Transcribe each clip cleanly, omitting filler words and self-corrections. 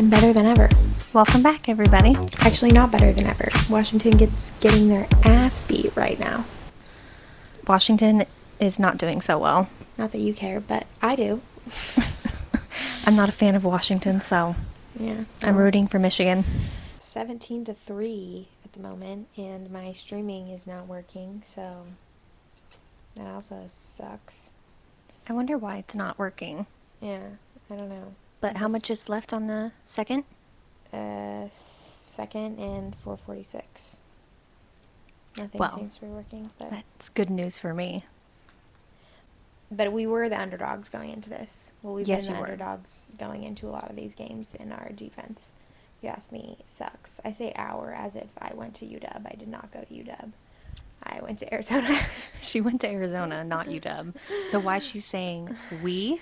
and better than ever. Welcome back, everybody. Actually, not better than ever. Washington getting their ass beat right now. Washington is not doing so well. Not that you care, but I do. I'm not a fan of Washington, so Yeah. I'm rooting for Michigan. 17-3 at the moment, and my streaming is not working, so that also sucks. I wonder why it's not working. Yeah, I don't know. But how much is left on the second? Second and 446. Nothing seems to be working. But That's good news for me. But we were the underdogs going into this. Well, we've Yes, been the you were. underdogs going into a lot of these games, and our defense, if you ask me, sucks. I say our as if I went to UW. I did not go to UW. I went to Arizona. She went to Arizona, not UW. So why is she saying we?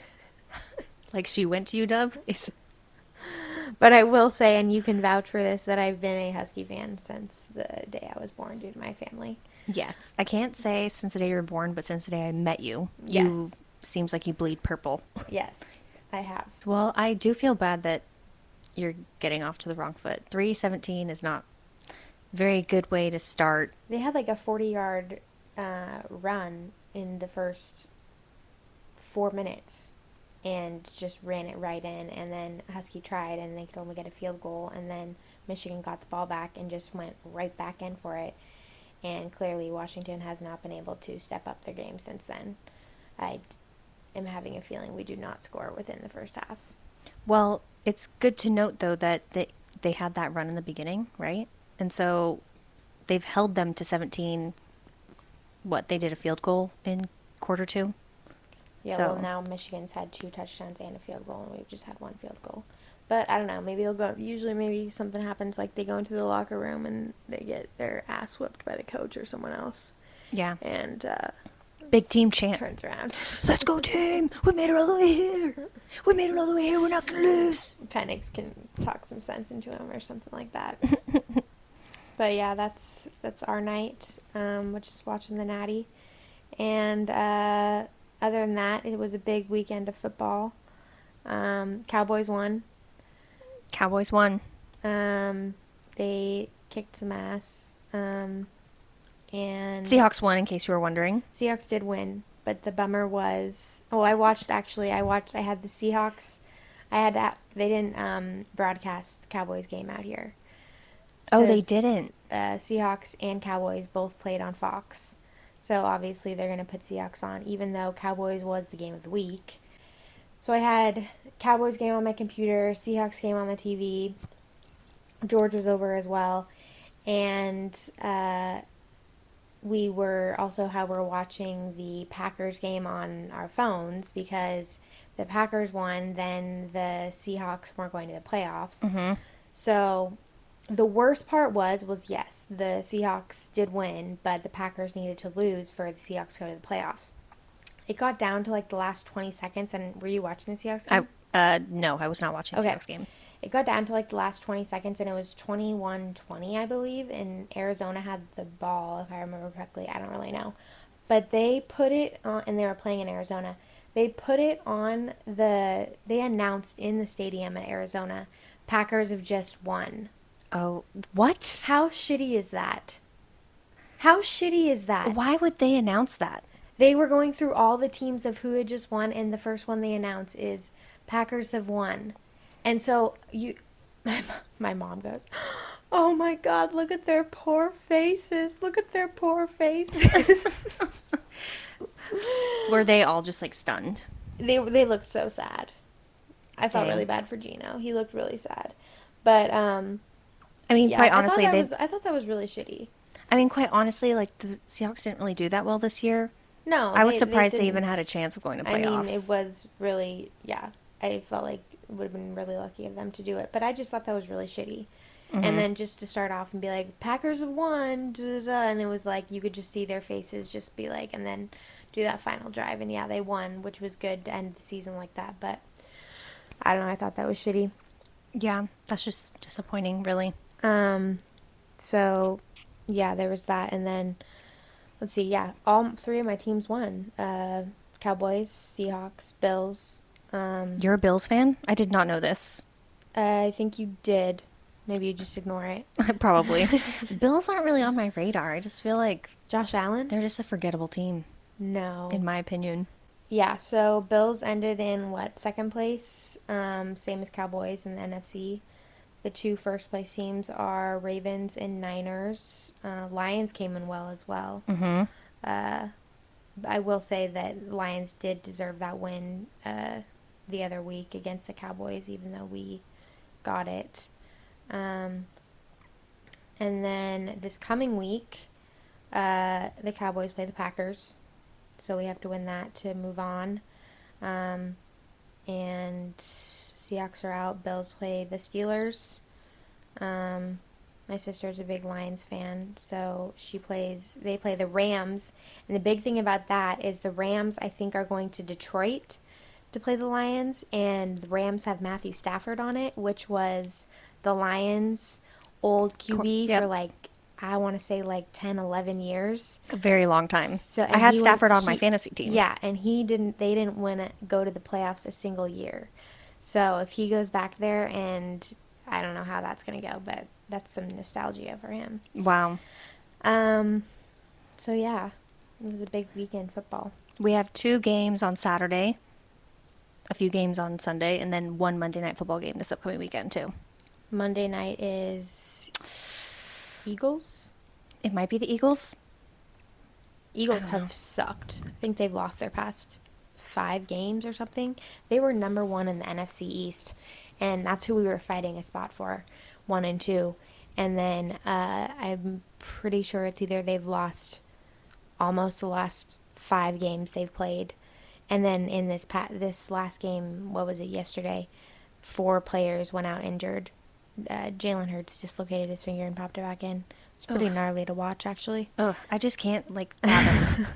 Like she went to UW? But I will say, and you can vouch for this, that I've been a Husky fan since the day I was born due to my family. Yes. I can't say since the day you were born, but since the day I met you. Yes. You seems like you bleed purple. Yes, I have. Well, I do feel bad that you're getting off to the wrong foot. 3-17 is not a very good way to start. They had like a 40-yard run in the first 4 minutes and just ran it right in. And then Husky tried, and they could only get a field goal. And then Michigan got the ball back and just went right back in for it. And clearly Washington has not been able to step up their game since then. I am having a feeling we do not score within the first half. Well, it's good to note, though, that they had that run in the beginning, right? And so they've held them to 17. What, they did a field goal in quarter 2? Yeah, So- well, now Michigan's had 2 touchdowns and a field goal, and we've just had 1 field goal. But I don't know, maybe they'll go, usually maybe something happens, like they go into the locker room and they get their ass whipped by the coach or someone else. Yeah. And Big team chant. turns around. Let's go, team! We made it all the way here! We made it all the way here! We're not going to lose! Penix can talk some sense into him or something like that. But yeah, that's our night. We're just watching the Natty. And other than that, it was a big weekend of football. Cowboys won. Cowboys won. They kicked some ass. And Seahawks won, in case you were wondering. Seahawks did win, but the bummer was, I had the Seahawks. They didn't broadcast the Cowboys game out here. Oh, they 'Cause, didn't. Seahawks and Cowboys both played on Fox. So obviously they're going to put Seahawks on, even though Cowboys was the game of the week. So I had Cowboys game on my computer, Seahawks game on the TV. George was over as well. And we were watching the Packers game on our phones because the Packers won, then the Seahawks weren't going to the playoffs. Mm-hmm. So the worst part was yes, the Seahawks did win, but the Packers needed to lose for the Seahawks to go to the playoffs. It got down to like the last 20 seconds, and were you watching the Seahawks game? No, I was not watching the Seahawks game. It got down to like the last 20 seconds, and it was 21-20, I believe, and Arizona had the ball, if I remember correctly. I don't really know. But they put it on, and they were playing in Arizona. They put it on they announced in the stadium in Arizona, Packers have just won. Oh, what? How shitty is that? How shitty is that? Why would they announce that? They were going through all the teams of who had just won, and the first one they announced is Packers have won. And so my mom goes, "Oh my God, look at their poor faces. Look at their poor faces." Were they all just like stunned? They looked so sad. I felt Dang. really bad for Gino. He looked really sad. But I mean, yeah, quite honestly, I thought that was really shitty. I mean, quite honestly, like the Seahawks didn't really do that well this year. No, I was surprised they didn't. even had a chance of going to I playoffs. mean, it was really, I felt like it would have been really lucky of them to do it. But I just thought that was really shitty. Mm-hmm. And then just to start off and be like, Packers have won, da, da, da, and it was like, you could just see their faces just be like, and then do that final drive. And yeah, they won, which was good to end the season like that. But I don't know, I thought that was shitty. Yeah, that's just disappointing, really. So, yeah, there was that. And then, let's see, yeah, all 3 of my teams won. Cowboys, Seahawks, Bills. You're a Bills fan? I did not know this. I think you did. Maybe you just ignore it. Probably. Bills aren't really on my radar. I just feel like Josh Allen? they're just a forgettable team, No. in my opinion. Yeah, so Bills ended in what, second place? Same as Cowboys in the NFC. The two first place teams are Ravens and Niners. Lions came in well as well. Mm-hmm. Uh, I will say that Lions did deserve that win the other week against the Cowboys, even though we got it. Um, and then this coming week, the Cowboys play the Packers, so we have to win that to move on. And Seahawks are out. Bills play the Steelers. My sister's a big Lions fan, so they play the Rams. And the big thing about that is the Rams, I think, are going to Detroit to play the Lions, and the Rams have Matthew Stafford on it, which was the Lions' old QB Yep. for I want to say 10, 11 years. A very long time. So, I had Stafford on my fantasy team. Yeah, and they didn't go to the playoffs a single year. So if he goes back there, and I don't know how that's going to go, but that's some nostalgia for him. Wow. So yeah, it was a big weekend football. We have 2 games on Saturday, a few games on Sunday, and then 1 Monday Night Football game this upcoming weekend, too. Monday night is Eagles. It might be the Eagles. Eagles I don't know. have sucked. I think they've lost their past 5 games or something. They were number 1 in the NFC East, and that's who we were fighting a spot for, 1 and 2. And then I'm pretty sure it's either they've lost almost the last 5 games they've played, and then in this last game, what was it, yesterday, 4 players went out injured. Jalen Hurts dislocated his finger and popped it back in. It's pretty Ugh. gnarly to watch, actually. Ugh, I just can't, fathom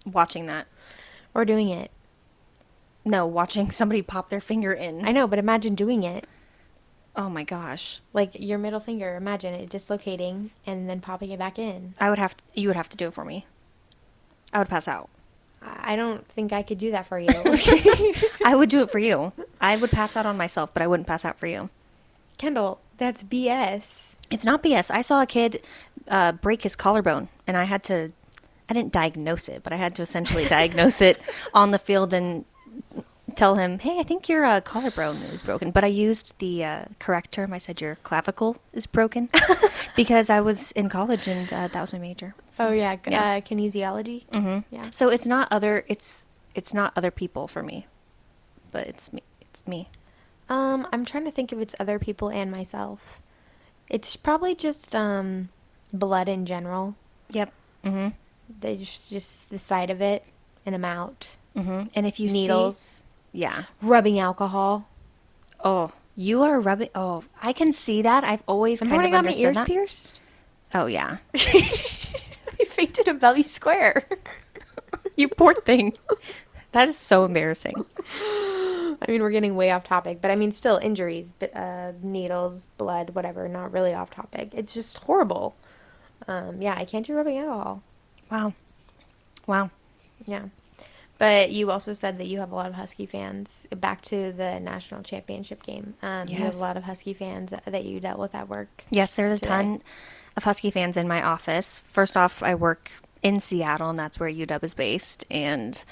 watching that. Or doing it. No, watching somebody pop their finger in. I know, but imagine doing it. Oh my gosh. Like your middle finger, imagine it dislocating and then popping it back in. You would have to do it for me. I would pass out. I don't think I could do that for you. I would do it for you. I would pass out on myself, but I wouldn't pass out for you. Kendall, that's BS. It's not BS. I saw a kid break his collarbone, and I didn't diagnose it, but I had to essentially diagnose it on the field and tell him, hey, I think your collarbone is broken. But I used the correct term. I said your clavicle is broken because I was in college, and that was my major. Oh yeah, Yeah. kinesiology. Mm-hmm. Yeah. So it's not other people for me, but it's me. It's me. I'm trying to think if it's other people and myself. It's probably just blood in general. Yep. Mm-hmm. They just the sight of it, and I'm out. Mm-hmm. And if you Needles, yeah. rubbing alcohol. Oh, you are rubbing. Oh, I can see that. I've always Remember kind when of I got my understood ears that. pierced? Oh yeah. I fainted in Bellevue Square. You poor thing. That is so embarrassing. I mean, we're getting way off topic, but I mean, still injuries, needles, blood, whatever. Not really off topic. It's just horrible. Yeah, I can't do rubbing alcohol. Wow. Wow. Yeah. But you also said that you have a lot of Husky fans. Back to the national championship game. You have Yes. a lot of Husky fans that you dealt with at work. Yes, there's a today. ton of Husky fans in my office. First off, I work in Seattle, and that's where UW is based. And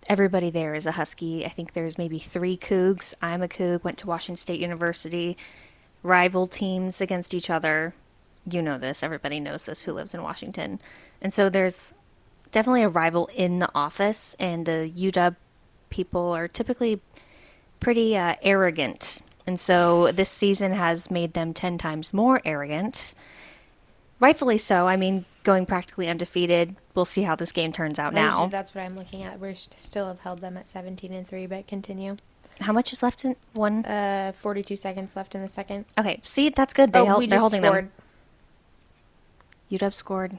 everybody there is a Husky. I think there's maybe 3 Cougs. I'm a Coug, went to Washington State University. Rival teams against each other. You know this. Everybody knows this who lives in Washington. And so there's definitely a rival in the office, and the UW people are typically pretty arrogant. And so this season has made them 10 times more arrogant. Rightfully so. I mean, going practically undefeated. We'll see how this game turns out now. That's what I'm looking at. We still have held them at 17-3, but continue. How much is left in one? 42 seconds left in the second. Okay, see, that's good. we They're just holding scored them. UW scored.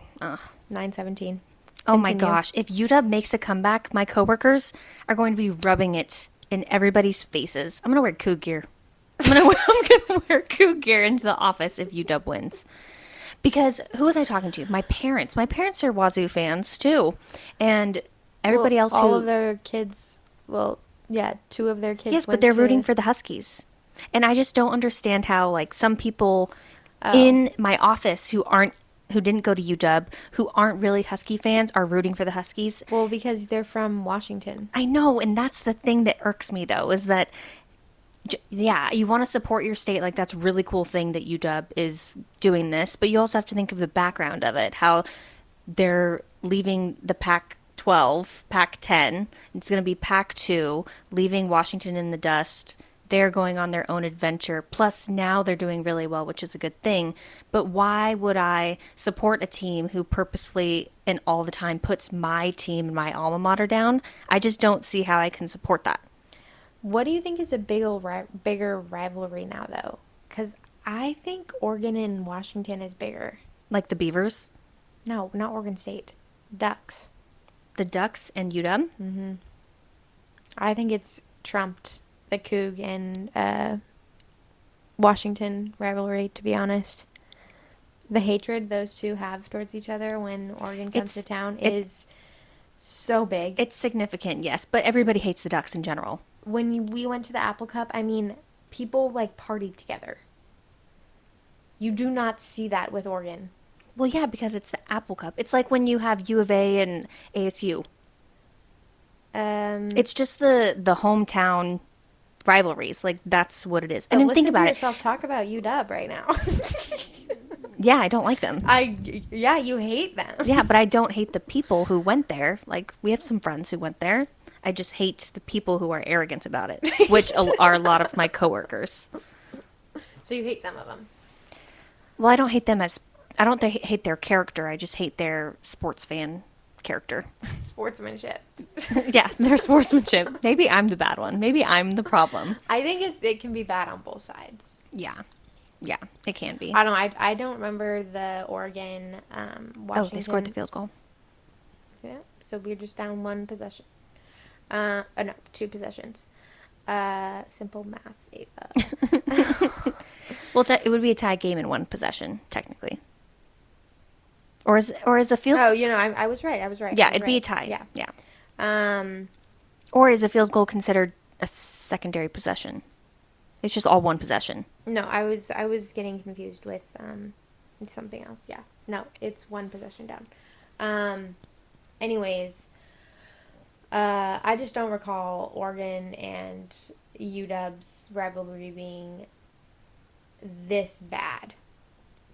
9-17. Oh my Continue. gosh. If UW makes a comeback, my coworkers are going to be rubbing it in everybody's faces. I'm going to wear Coug gear. I'm going to wear Coug gear into the office if UW wins. Because who was I talking to? My parents. My parents are Wazoo fans too. And everybody else all who of their kids, well, yeah, 2 of their kids yes, but went they're rooting to- for the Huskies. And I just don't understand how, like, some people Oh, in my office who didn't go to UW, who aren't really Husky fans, are rooting for the Huskies. well, because they're from Washington. I know, and that's the thing that irks me though, is that yeah, you want to support your state, like that's a really cool thing that UW is doing this, but you also have to think of the background of it, how they're leaving the Pac 12, Pac 10, it's going to be Pac 2, leaving Washington in the dust. They're going on their own adventure. Plus, now they're doing really well, which is a good thing. But why would I support a team who purposely and all the time puts my team and my alma mater down? I just don't see how I can support that. What do you think is a bigger rivalry now, though? Because I think Oregon and Washington is bigger. Like the Beavers, No, not Oregon State. Ducks. the Ducks, and UW. I think it's trumped the Coug and Washington rivalry, to be honest. The hatred those two have towards each other when Oregon comes to It's town it, is so big. it's significant, yes, but everybody hates the Ducks in general. When we went to the Apple Cup, I mean, people like partied together. You do not see that with Oregon. Well, yeah, because it's the Apple Cup. It's like when you have U of A and ASU. Um, It's just the hometown rivalries. Like that's what it is. but And then listen think to about it. yourself talk about UW right now. Yeah, I don't like them. Yeah, you hate them. Yeah, but I don't hate the people who went there. Like we have some friends who went there. I just hate the people who are arrogant about it, which are a lot of my coworkers. So you hate some of them. Well, I don't hate them as I don't hate their character. I just hate their sports fan character. Sportsmanship. Yeah, their sportsmanship. Maybe I'm the bad one. Maybe I'm the problem. I think it can be bad on both sides. Yeah. Yeah, it can be. I don't remember the Oregon Oh, Washington. they scored the field goal. Yeah, so we're just down one possession. No, two possessions. Simple math, Ava. Well, it would be a tie game in one possession, technically. Or is a field Oh, I was right. I was right. Yeah, I was it'd be a right. tie. Yeah. Yeah. Um, Or is a field goal considered a secondary possession? It's just all one possession. no, I was getting confused with something else. Yeah. No, it's one possession down. Anyways, I just don't recall Oregon and UW's rivalry being this bad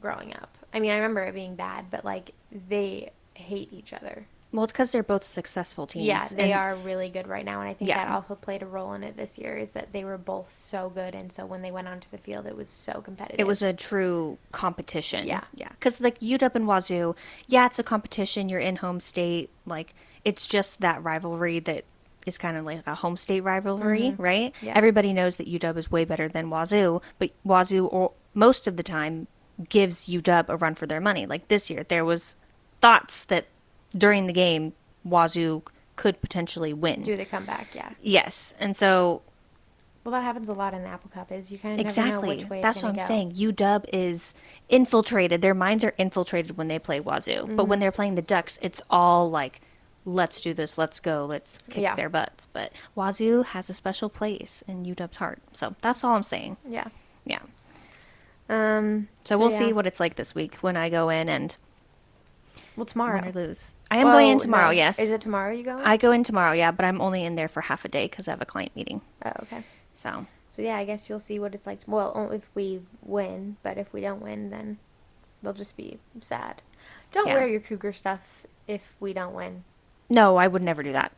growing up. I mean, I remember it being bad, but like they hate each other. Well, it's because they're both successful teams. Yeah, they and are really good right now, and I think Yeah. that also played a role in it this year. Is that they were both so good, and so when they went onto the field, it was so competitive. It was a true competition. Yeah. Yeah. Because, like, UW and Wazoo, yeah, it's a competition. You're in home state. Like, it's just that rivalry that is kind of like a home state rivalry, right? Yeah. Everybody knows that UW is way better than Wazoo, but Wazoo, or most of the time, gives UW a run for their money. Like this year, there was thoughts that during the game, Wazoo could potentially win. do the comeback. Yeah. Yes. And so Well, that happens a lot in the Apple Cup. Is you kind of never know exactly. which way That's it's what I'm going to saying. UW is infiltrated. Their minds are infiltrated when they play Wazoo. But when they're playing the Ducks, it's all like, let's do this, let's go, let's kick Yeah. their butts. But Wazoo has a special place in UW's heart. So that's all I'm saying. Yeah. Yeah. So we'll yeah. see what it's like this week when I go in and Well, tomorrow. win or lose. I am going in tomorrow, no. yes. Is it tomorrow you going? I go in tomorrow, yeah, but I'm only in there for half a day because I have a client meeting. Oh, okay. So So yeah, I guess you'll see what it's like. Well, only if we win, but if we don't win, then they'll just be sad. Don't Yeah. wear your Cougar stuff if we don't win. no, I would never do that.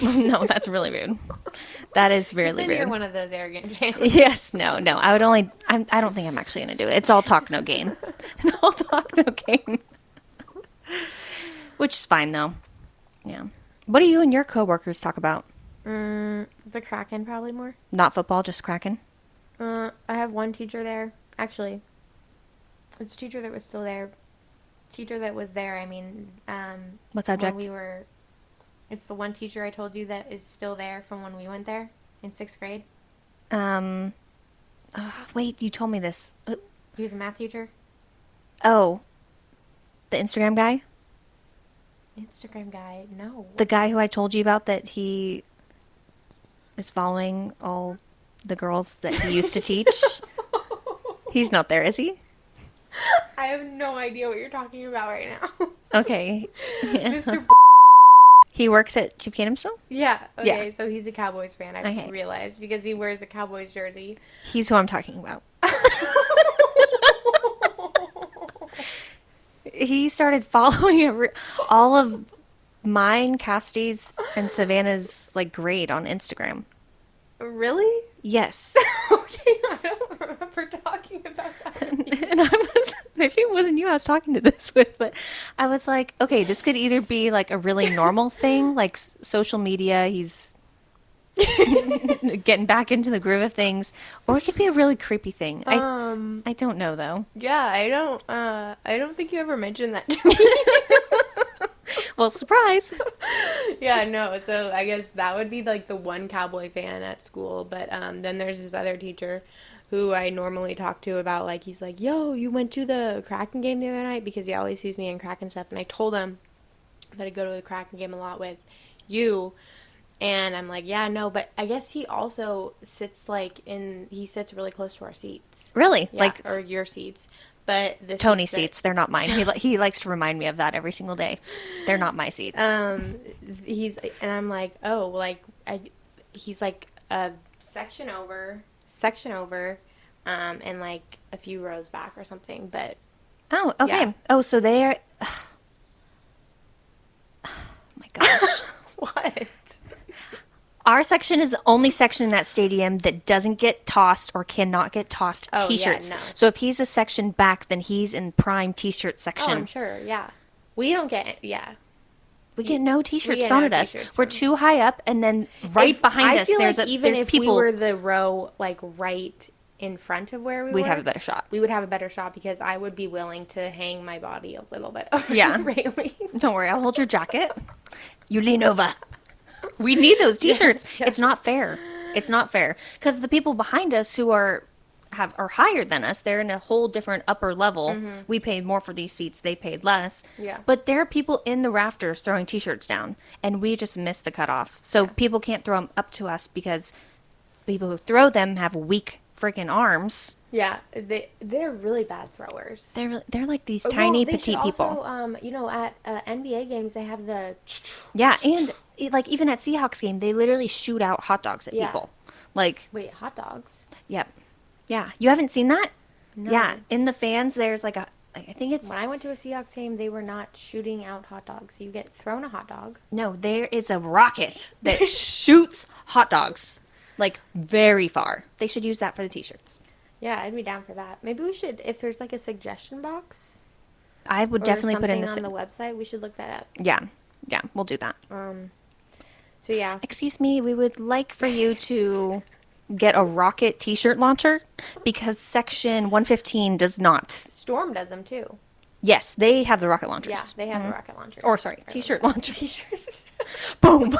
No, no, that's really rude. That is really Then rude. you're one of those arrogant fans. Yes, no. I would only. I don't think I'm actually going to do it. It's all talk, no game. All talk, no game. Which is fine though. Yeah. What do you and your coworkers talk about? The Kraken probably more. Not football, just Kraken. I have one teacher there. Actually, it's a teacher that was still there. Teacher that was there. I mean, What subject? when we were. It's the one teacher I told you that is still there from when we went there in 6th grade. Wait, you told me this. He was a math teacher. Oh, the Instagram guy, Instagram guy. No. the guy who I told you about that he is following all the girls that he used to teach. He's not there, is he? I have no idea what you're talking about right now. Okay. Mr. He works at Chief Kingdom still? Yeah. Okay. Yeah. So he's a Cowboys fan. I Okay. realized because he wears a Cowboys jersey. He's who I'm talking about. He started following all of mine, Cassidy's, and Savannah's like grade on Instagram. Really? Yes. Okay, I don't remember talking about that. And I was, maybe it wasn't you I was talking to this with, but I was like, okay, this could either be like a really normal thing, like social media, he's getting back into the groove of things, or it could be a really creepy thing. I don't know though. Yeah, I don't think you ever mentioned that to me. Well, surprise. Yeah, no, so I guess that would be like the one Cowboy fan at school, but then there's this other teacher who I normally talk to about, like, he's like, yo, you went to the Kraken game the other night? Because he always sees me in Kraken stuff, and I told him that I go to the Kraken game a lot with you, and I'm like, yeah, no, but I guess he also sits he sits really close to our seats. Really? Yeah, Like or your seats. But the Tony's that- seats, they're not mine. He likes to remind me of that every single day. They're not my seats. He's and I'm like, oh, like he's like a section over, and like a few rows back or something. But Oh, okay. yeah. Oh, so they're. Oh my gosh. what? Our section is the only section in that stadium that doesn't get tossed or cannot get tossed Oh, yeah, t-shirts. no. So if he's a section back, then he's in prime t-shirt Oh, section. I'm sure. Yeah, we don't get. Yeah, We get no t-shirts get thrown no at us. t-shirts We're thrown. too high up, and then right behind I us, feel there's like even there's if people. we were the row like right in front of where we We'd were, have a better shot. We would have a better shot because I would be willing to hang my body a little bit over Yeah. the railing. Don't worry, I'll hold your jacket. You lean over. We need those t-shirts. Yeah. It's not fair. It's not fair because the people behind us who are higher than us, they're in a whole different upper level. We paid more for these seats, they paid less. Yeah. But there are people in the rafters throwing t-shirts down, and we just missed the cutoff. So people can't throw them up to us because people who throw them have weak freaking arms. Yeah, they're really bad throwers. They're like these Well, tiny they petite should people. Also, at NBA games, they have the. Yeah, and like even at Seahawks game, they literally shoot out hot dogs at Yeah. people. Like, Wait, hot dogs? yep. Yeah. You haven't seen that? No. Yeah. In the fans, there's like I think it's, When I went to a Seahawks game, they were not shooting out hot dogs. You get thrown a hot dog. no, there is a rocket that shoots hot dogs like very far. They should use that for the t-shirts. Yeah, I'd be down for that. Maybe we should, if there's like a suggestion box I would or definitely put in something the, on the website, we should look that up. yeah. Yeah, we'll do that. So yeah, Excuse me, we would like for you to get a rocket t-shirt launcher because section 115 does not. Storm does them too. Yes, they have the rocket launchers. Yeah, they have the rocket launcher. Or sorry, t-shirt launcher. Boom.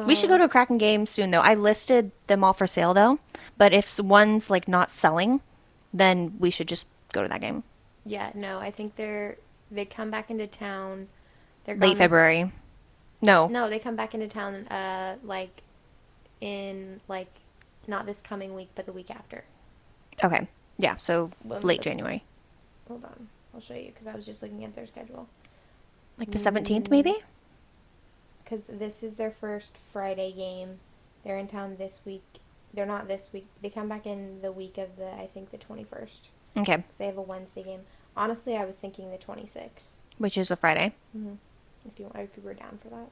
We should go to a Kraken game soon, though. I listed them all for sale, though. But if one's like not selling, then we should just go to that game. Yeah, no, I think they come back into town. They're gone Late this- February. No. No, they come back into town like in like not this coming week, but the week after. Okay. Yeah. So When late the- January, Hold on, I'll show you because I was just looking at their schedule. like the 17th, maybe. Because this is their first Friday game. They're in town this week. They're not this week. They come back in the week of I think the 21st. Okay. Because they have a Wednesday game. Honestly, I was thinking the 26th. Which is a Friday. If you were down for that.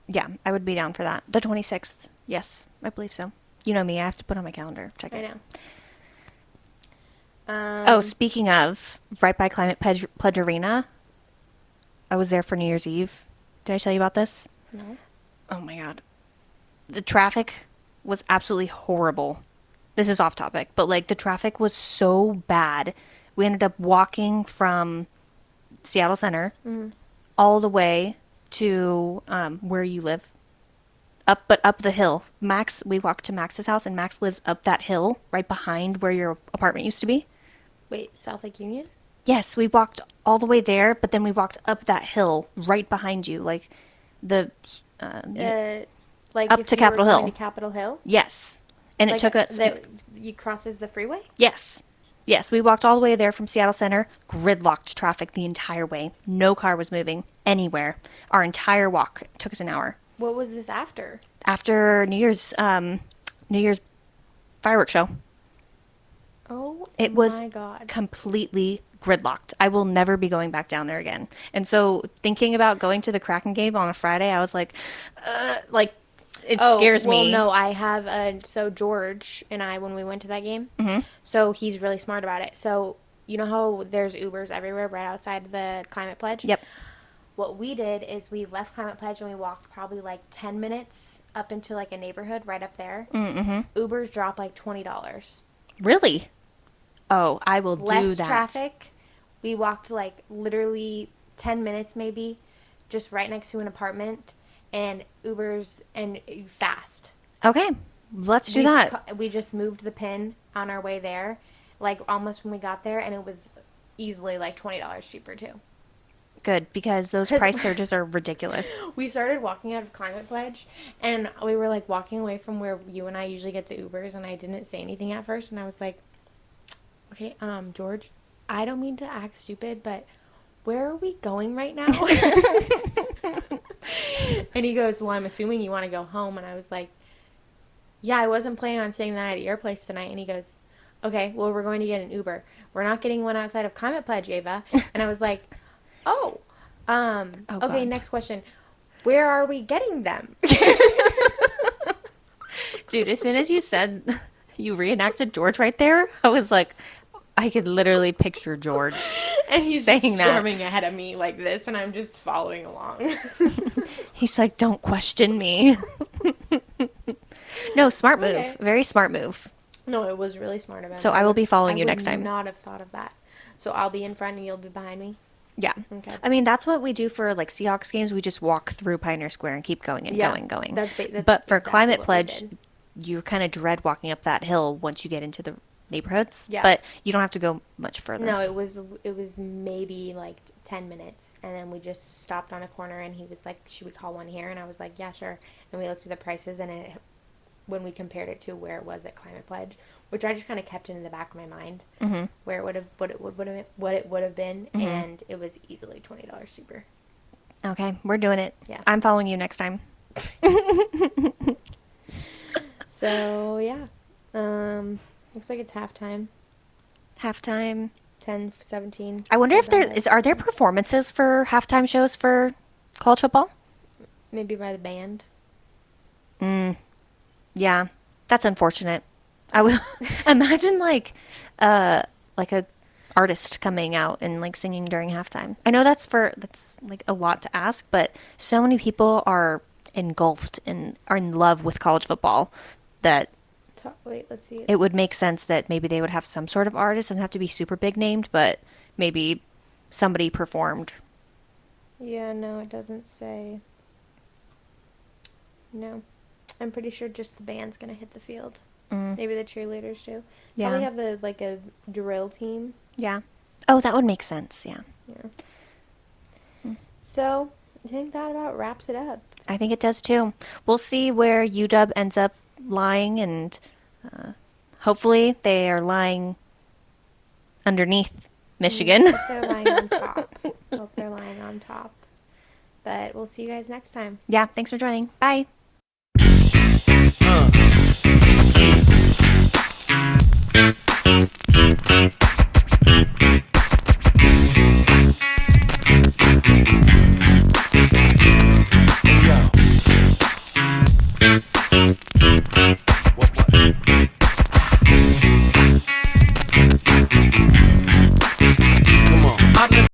Yeah, I would be down for that. The 26th. Yes, I believe so. You know me. I have to put on my calendar. Check it. I know. Oh, speaking of, right by Climate Pledge Arena, I was there for New Year's Eve. Did I tell you about this? No. Oh my god. The traffic was absolutely horrible. This is off topic, but like the traffic was so bad. We ended up walking from Seattle Center all the way to where you live. Up the hill. Max, we walked to Max's house, and Max lives up that hill right behind where your apartment used to be. Wait, South Lake Union? Yes, we walked all the way there, but then we walked up that hill right behind you, like the Like up if to you were Capitol going Hill. to Capitol Hill? Yes. And it Like took us, that you crosses the freeway? yes. Yes, we walked all the way there from Seattle Center, gridlocked traffic the entire way. No car was moving anywhere. Our entire walk took us an hour. What was this after? After New Year's fireworks show, Oh it was my God. completely gridlocked. I will never be going back down there again. And so thinking about going to the Kraken game on a Friday, I was like it scares well, me. no, I have so George and I, when we went to that game, so he's really smart about it. So, you know how there's Ubers everywhere right outside the Climate Pledge? Yep. What we did is we left Climate Pledge and we walked probably like 10 minutes up into like a neighborhood right up there. Mm-hmm. Ubers drop like $20. Really? Oh, I will do Less that. traffic. We walked like literally 10 minutes maybe, just right next to an apartment, and Ubers and fast. Okay. Let's do that. We just moved the pin on our way there, like almost when we got there, and it was easily like $20 cheaper too. Good, because those 'Cause- price surges are ridiculous. We started walking out of Climate Pledge, and we were like walking away from where you and I usually get the Ubers, and I didn't say anything at first, and I was like, okay, George, I don't mean to act stupid, but where are we going right now? And he goes, well, I'm assuming you want to go home. And I was like, yeah, I wasn't planning on staying the night at your place tonight. And he goes, okay, well, we're going to get an Uber. We're not getting one outside of Climate Pledge, Ava. And I was like, oh, Oh, okay, God. next question. Where are we getting them? Dude, as soon as you said you reenacted George right there, I was like, I could literally picture George. And he's saying just that. storming ahead of me like this, and I'm just following along. He's like, don't question me. No, smart move. Okay. Very smart move. No, it was really smart of him. So I will be following I you would next time. not have thought of that. So I'll be in front and you'll be behind me? Yeah. Okay. I mean, that's what we do for like Seahawks games. We just walk through Pioneer Square and keep going and Yeah, going. that's But for exactly Climate what we Pledge, did. you kind of dread walking up that hill once you get into the neighborhoods. Yeah. But you don't have to go much further. No, it was maybe like 10 minutes, and then we just stopped on a corner, and he was like, should we call one here? And I was like, yeah, sure. And we looked at the prices, and when we compared it to where it was at Climate Pledge, which I just kind of kept it in the back of my mind, Mm-hmm. where it would have what it would have been, and it was easily $20 cheaper. Okay, we're doing it. Yeah. I'm following you next time. So yeah, looks like it's halftime. Halftime. 10-17. I wonder if Something like that. are there performances for halftime shows for college football? Maybe by the band. Yeah, that's unfortunate. I would imagine like a artist coming out and like singing during halftime. I know that's like a lot to ask, but so many people are engulfed and are in love with college football that Wait, let's see. it would make sense that maybe they would have some sort of artist. Doesn't have to be super big named, but maybe somebody performed. Yeah, no, it doesn't say. No. I'm pretty sure just the band's gonna hit the field. Maybe the cheerleaders do. Yeah. Probably have a drill team. Yeah. Oh, that would make sense. Yeah. Yeah. So, I think that about wraps it up. I think it does too. We'll see where UW ends up lying, and hopefully they are lying underneath Michigan. Hope they're lying on top. Hope they're lying on top. But we'll see you guys next time. Yeah, thanks for joining. Bye.